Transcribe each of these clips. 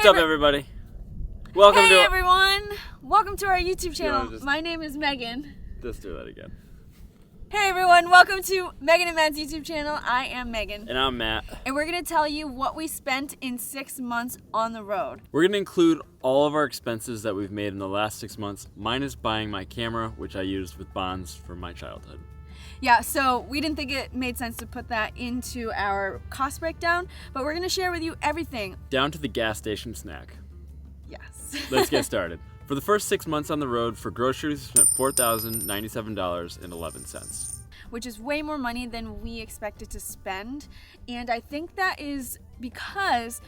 What's up, everybody? Welcome Hey everyone! Welcome to our YouTube channel. just- My name is Megan. Let's do that again. Hey everyone, welcome to Megan and Matt's YouTube channel. I am Megan. And I'm Matt. And we're going to tell you what we spent in 6 months on the road. We're going to include all of our expenses that we've made in the last 6 months, minus buying my camera, which I used with bonds from my childhood. Yeah, so we didn't think it made sense to put that into our cost breakdown, but we're going to share with you everything. Down to the gas station snack. Yes. Let's get started. For the first 6 months on the road, for groceries, we spent $4,097.11. Which is way more money than we expected to spend. And I think that is because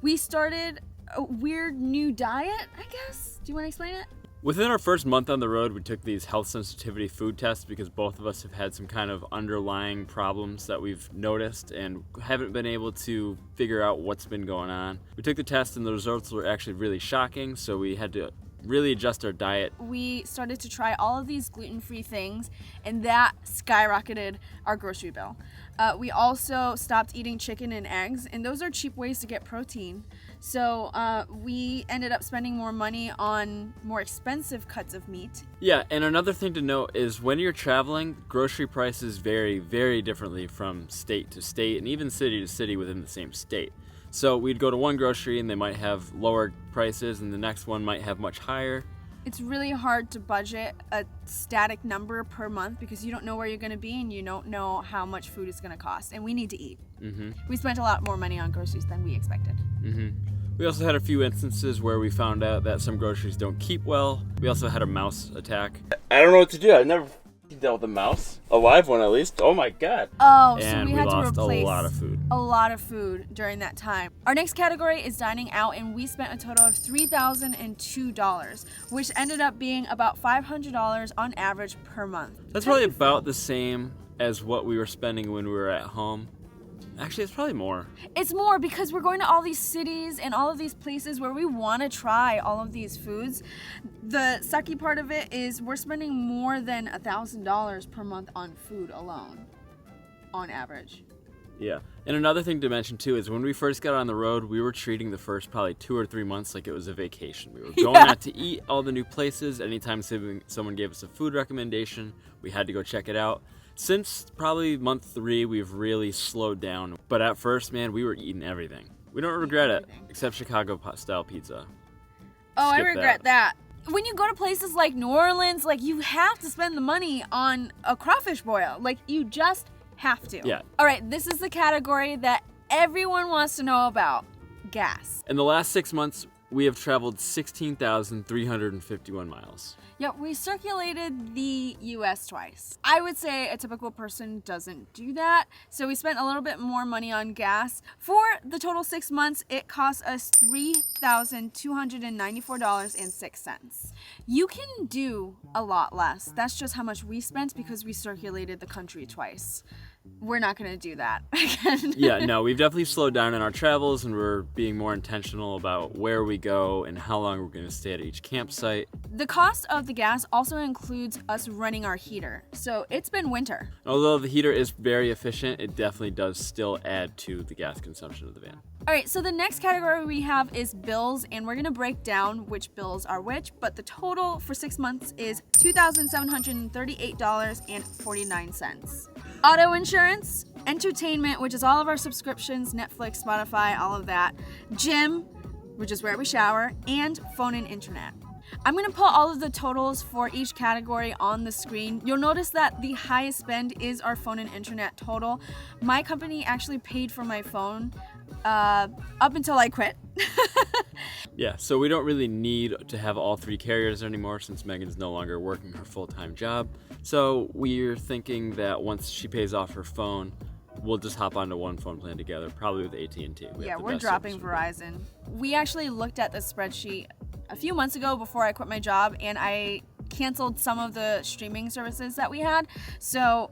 we started a weird new diet, I guess. Do you want to explain it? Within our first month on the road, we took these health sensitivity food tests because both of us have had some kind of underlying problems that we've noticed and haven't been able to figure out what's been going on. We took the test and the results were actually really shocking, so we had to really adjust our diet. We started to try all of these gluten-free things, and that skyrocketed our grocery bill. We also stopped eating chicken and eggs, and those are cheap ways to get protein. So we ended up spending more money on more expensive cuts of meat. Yeah, and another thing to note is when you're traveling, grocery prices vary very differently from state to state and even city to city within the same state. So we'd go to one grocery and they might have lower prices and the next one might have much higher. It's really hard to budget a static number per month because you don't know where you're going to be and you don't know how much food is going to cost. And we need to eat. We spent a lot more money on groceries than we expected. We also had a few instances where we found out that some groceries don't keep well. We also had a mouse attack. I don't know what to do. I've never dealt with a mouse. A live one, at least. Oh my god. Oh, so And we we had to lost replace a lot of food. a lot of food during that time. Our next category is dining out, and we spent a total of $3,002, which ended up being about $500 on average per month. That's probably about the same as what we were spending when we were at home. Actually, it's probably more. It's more because we're going to all these cities and all of these places where we want to try all of these foods. The sucky part of it is we're spending more than $1,000 per month on food alone, on average. Yeah. And another thing to mention too is when we first got on the road, we were treating the first probably 2 or 3 months like it was a vacation. We were going out to eat all the new places. Anytime someone gave us a food recommendation, we had to go check it out. Since probably month 3, we've really slowed down. But at first, man, we were eating everything. We don't regret it, except Chicago-style pizza. Oh, I Skip regret that. When you go to places like New Orleans, like you have to spend the money on a crawfish boil. Like you just have to. Yeah. All right, this is the category that everyone wants to know about. Gas. In the last 6 months, we have traveled 16,351 miles. Yeah, we circulated the US twice. I would say a typical person doesn't do that. So we spent a little bit more money on gas. For the total 6 months, it cost us $3,294.06. You can do a lot less. That's just how much we spent because we circulated the country twice. We're not going to do that again. Yeah, no, we've definitely slowed down in our travels and we're being more intentional about where we go and how long we're going to stay at each campsite. The cost of the gas also includes us running our heater. So it's been winter. Although the heater is very efficient, it definitely does still add to the gas consumption of the van. All right, so the next category we have is bills, and we're going to break down which bills are which, but the total for 6 months is $2,738.49. Auto insurance, entertainment, which is all of our subscriptions, Netflix, Spotify, all of that, gym, which is where we shower, and phone and internet. I'm going to put all of the totals for each category on the screen. You'll notice that the highest spend is our phone and internet total. My company actually paid for my phone up until I quit. Yeah, so we don't really need to have all 3 carriers anymore since Megan's no longer working her full-time job. So we're thinking that once she pays off her phone, we'll just hop onto one phone plan together, probably with AT&T. Yeah, we're dropping Verizon. We actually looked at the spreadsheet a few months ago before I quit my job, and I canceled some of the streaming services that we had. So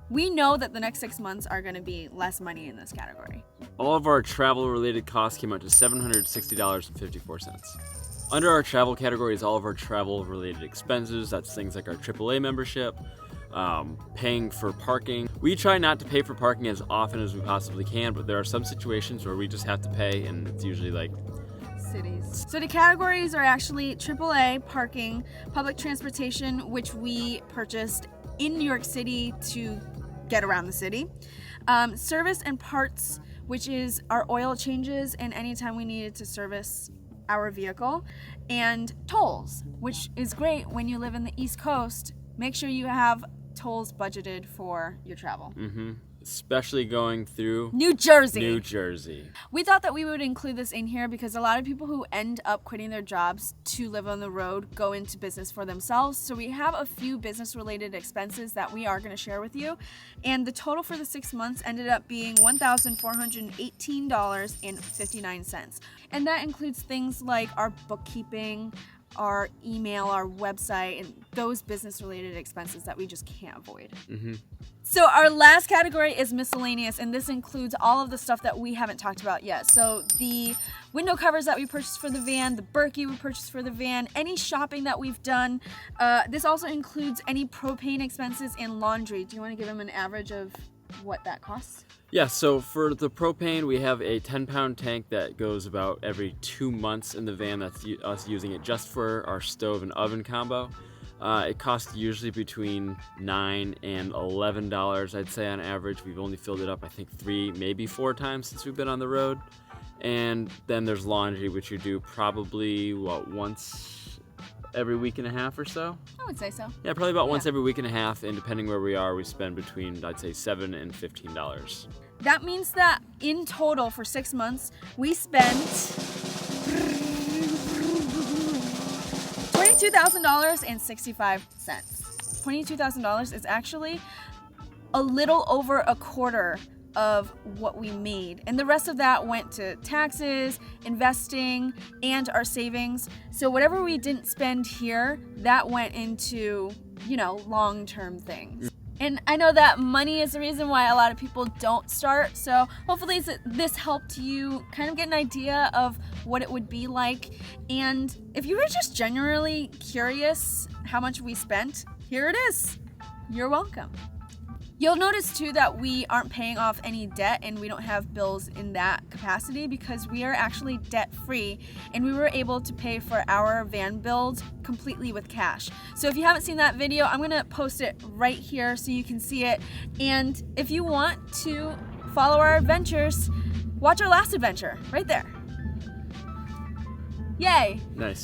we know that the next 6 months are going to be less money in this category. All of our travel-related costs came out to $760.54. Under our travel category is all of our travel-related expenses. That's things like our AAA membership, paying for parking. We try not to pay for parking as often as we possibly can, but there are some situations where we just have to pay, and it's usually like cities. So the categories are actually AAA, parking, public transportation, which we purchased in New York City to get around the city, service and parts, which is our oil changes and anytime we needed to service our vehicle, and tolls, which is great when you live in the East Coast. Make sure you have tolls budgeted for your travel. Especially going through New Jersey. New Jersey. We thought that we would include this in here because a lot of people who end up quitting their jobs to live on the road go into business for themselves. So we have a few business-related expenses that we are going to share with you. And the total for the 6 months ended up being $1,418.59. And that includes things like our bookkeeping, our email, our website, and those business-related expenses that we just can't avoid. So our last category is miscellaneous, and this includes all of the stuff that we haven't talked about yet. So the window covers that we purchased for the van, the Berkey we purchased for the van, any shopping that we've done. This also includes any propane expenses and laundry. Do you want to give them an average of what that costs? Yeah, so for the propane, we have a 10-pound tank that goes about every 2 months in the van. That's us using it just for our stove and oven combo. It costs usually between $9 and $11, I'd say, on average. We've only filled it up, I think, 3, maybe 4 times since we've been on the road. And then there's laundry, which you do probably, once every week and a half or so? I would say so. Yeah, probably about once every week and a half, and depending where we are, we spend between, I'd say, $7 and $15. That means that in total for 6 months, we spent $22,065. $22,000 is actually a little over a quarter of what we made. And the rest of that went to taxes, investing, and our savings. So whatever we didn't spend here, that went into, long-term things. And I know that money is the reason why a lot of people don't start. So hopefully this helped you kind of get an idea of what it would be like. And if you were just genuinely curious how much we spent, here it is. You're welcome. You'll notice too that we aren't paying off any debt and we don't have bills in that capacity because we are actually debt free and we were able to pay for our van build completely with cash. So if you haven't seen that video, I'm gonna post it right here so you can see it. And if you want to follow our adventures, watch our last adventure right there. Yay! Nice.